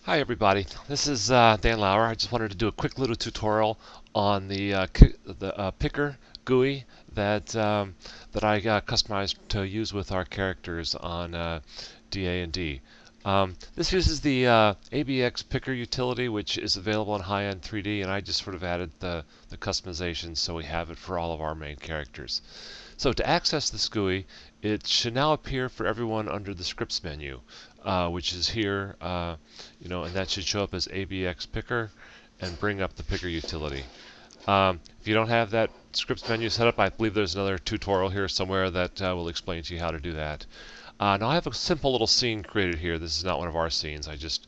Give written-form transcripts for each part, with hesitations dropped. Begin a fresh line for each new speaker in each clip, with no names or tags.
Hi everybody, this is Dan Lauer. I just wanted to do a quick little tutorial on the picker GUI that I customized to use with our characters on DA&D. This uses the abxPicker utility, which is available in high-end 3D, and I just sort of added the customization so we have it for all of our main characters. So to access this GUI, it should now appear for everyone under the scripts menu, which is here, and that should show up as abxPicker and bring up the picker utility. If you don't have that scripts menu set up, I believe there's another tutorial here somewhere that will explain to you how to do that. Now I have a simple little scene created here. This is not one of our scenes. I just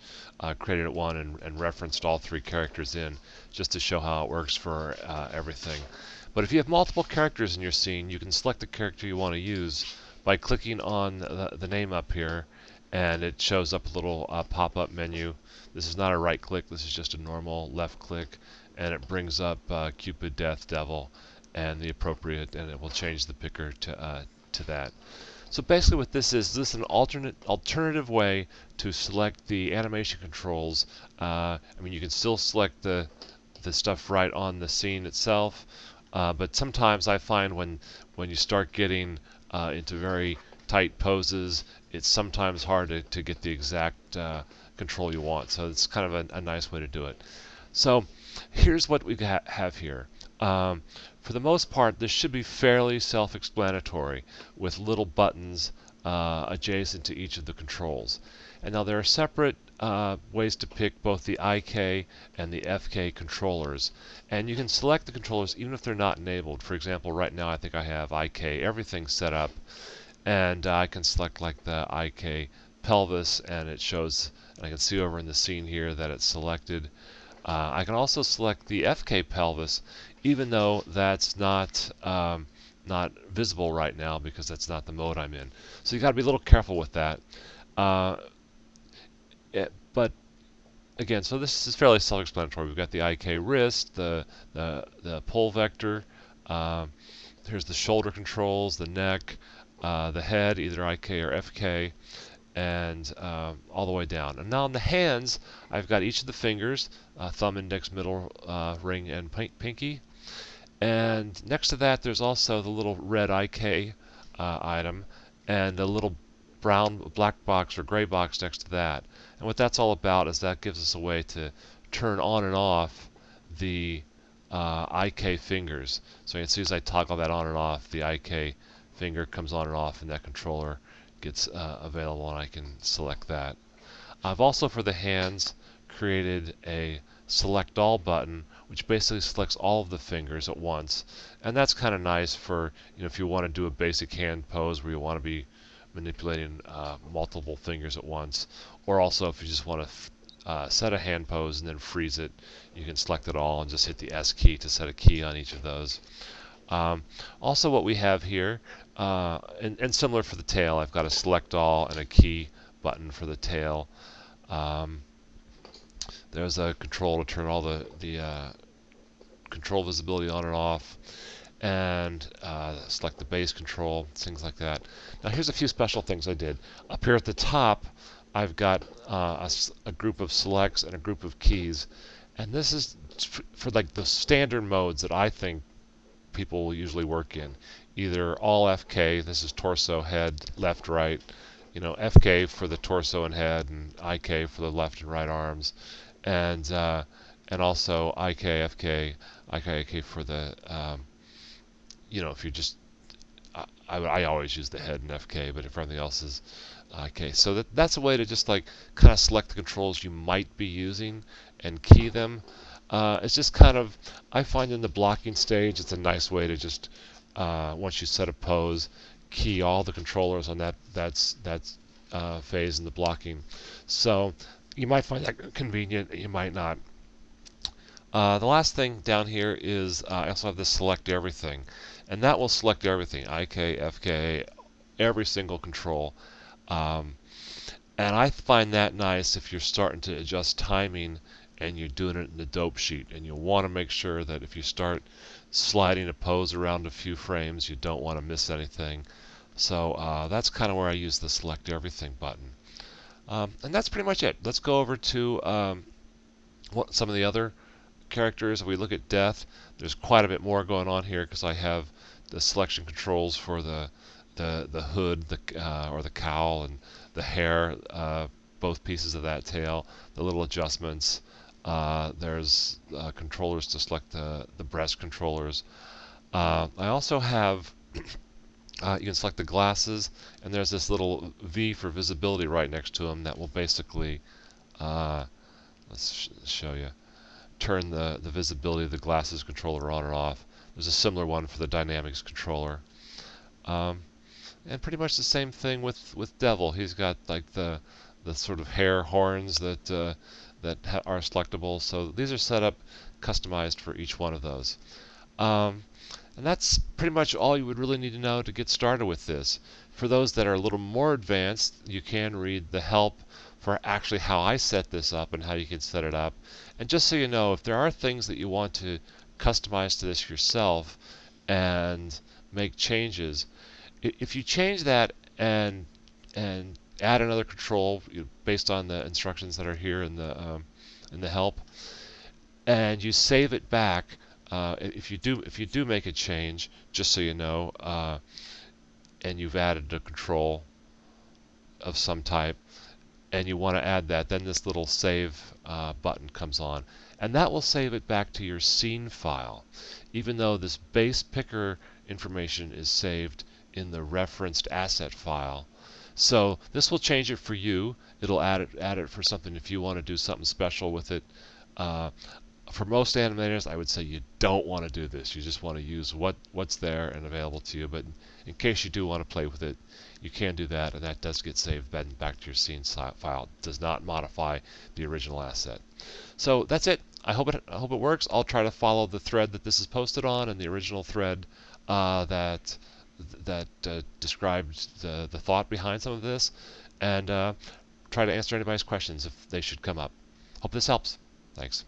created one and referenced all three characters in just to show how it works for everything. But if you have multiple characters in your scene, you can select the character you want to use by clicking on the name up here, and it shows up a little pop-up menu. This is not a right click, this is just a normal left click, and it brings up Cupid, Death, Devil, and the appropriate, and it will change the picker to that. So basically what this is an alternative way to select the animation controls. I mean, you can still select the stuff right on the scene itself, but sometimes I find when you start getting into very tight poses, it's sometimes hard to get the exact control you want. So it's kind of a nice way to do it. So here's what we have here. For the most part, this should be fairly self-explanatory with little buttons adjacent to each of the controls. And now there are separate ways to pick both the IK and the FK controllers. And you can select the controllers even if they're not enabled. For example, right now I think I have IK everything set up. And I can select like the IK pelvis, and it shows, and I can see over in the scene here that it's selected. I can also select the FK pelvis, even though that's not visible right now because that's not the mode I'm in. So you got to be a little careful with that. But again, so this is fairly self-explanatory. We've got the IK wrist, the pull vector. Here's the shoulder controls, the neck, the head, either IK or FK, and all the way down. And now on the hands, I've got each of the fingers, thumb, index, middle, ring, and pinky. And next to that, there's also the little red IK item, and a little black box or gray box next to that. And what that's all about is that gives us a way to turn on and off the IK fingers. So you can see as I toggle that on and off, the IK finger comes on and off, and that controller gets available, and I can select that. I've also, for the hands, created a select all button, which basically selects all of the fingers at once. And that's kind of nice for, if you want to do a basic hand pose where you want to be manipulating multiple fingers at once, or also if you just want to set a hand pose and then freeze it, you can select it all and just hit the S key to set a key on each of those. Also what we have here, and similar for the tail, I've got a select all and a key button for the tail. There's a control to turn all the control visibility on and off, and select the base control, things like that. Now here's a few special things I did. Up here at the top, I've got a group of selects and a group of keys, and this is for like the standard modes that I think people will usually work in. Either all FK, this is torso, head, left, right, FK for the torso and head, and IK for the left and right arms, and also IK, FK, IK for the if you just I always use the head and FK, but if everything else is IK. So that's a way to just like kind of select the controls you might be using and key them. It's just kind of, I find in the blocking stage, it's a nice way to just, once you set a pose, key all the controllers on that phase in the blocking. So you might find that convenient, you might not. The last thing down here is I also have this select everything, and that will select everything, IK, FK, every single control. And I find that nice if you're starting to adjust timing and you're doing it in the dope sheet, and you want to make sure that if you start sliding a pose around a few frames, you don't want to miss anything. So that's kind of where I use the select everything button. And that's pretty much it. Let's go over to what some of the other characters. If we look at death, there's quite a bit more going on here because I have the selection controls for the hood, or the cowl, and the hair, both pieces of that tail, the little adjustments. There's controllers to select the breast controllers. I also have you can select the glasses, and there's this little V for visibility right next to them that will basically let's show you, turn the visibility of the glasses controller on or off. There's a similar one for the dynamics controller. Um, and pretty much the same thing with Devil. He's got like the sort of hair horns that are selectable. So these are set up customized for each one of those. Um, and that's pretty much all you would really need to know to get started with this. For those that are a little more advanced, you can read the help for actually how I set this up and how you can set it up. And just so you know, if there are things that you want to customize to this yourself and make changes, if you change that and add another control based on the instructions that are here in the help, and you save it back, if you do make a change, just so you know, and you've added a control of some type, and you want to add that, then this little save button comes on, and that will save it back to your scene file, even though this base picker information is saved in the referenced asset file. So this will change it for you. It'll add it for something if you want to do something special with it. For most animators, I would say you don't want to do this. You just want to use what's there and available to you. But in case you do want to play with it, you can do that, and that does get saved back to your scene file. It does not modify the original asset. So that's it. I hope it works. I'll try to follow the thread that this is posted on and the original thread that described the thought behind some of this, and try to answer anybody's questions if they should come up. Hope this helps. Thanks.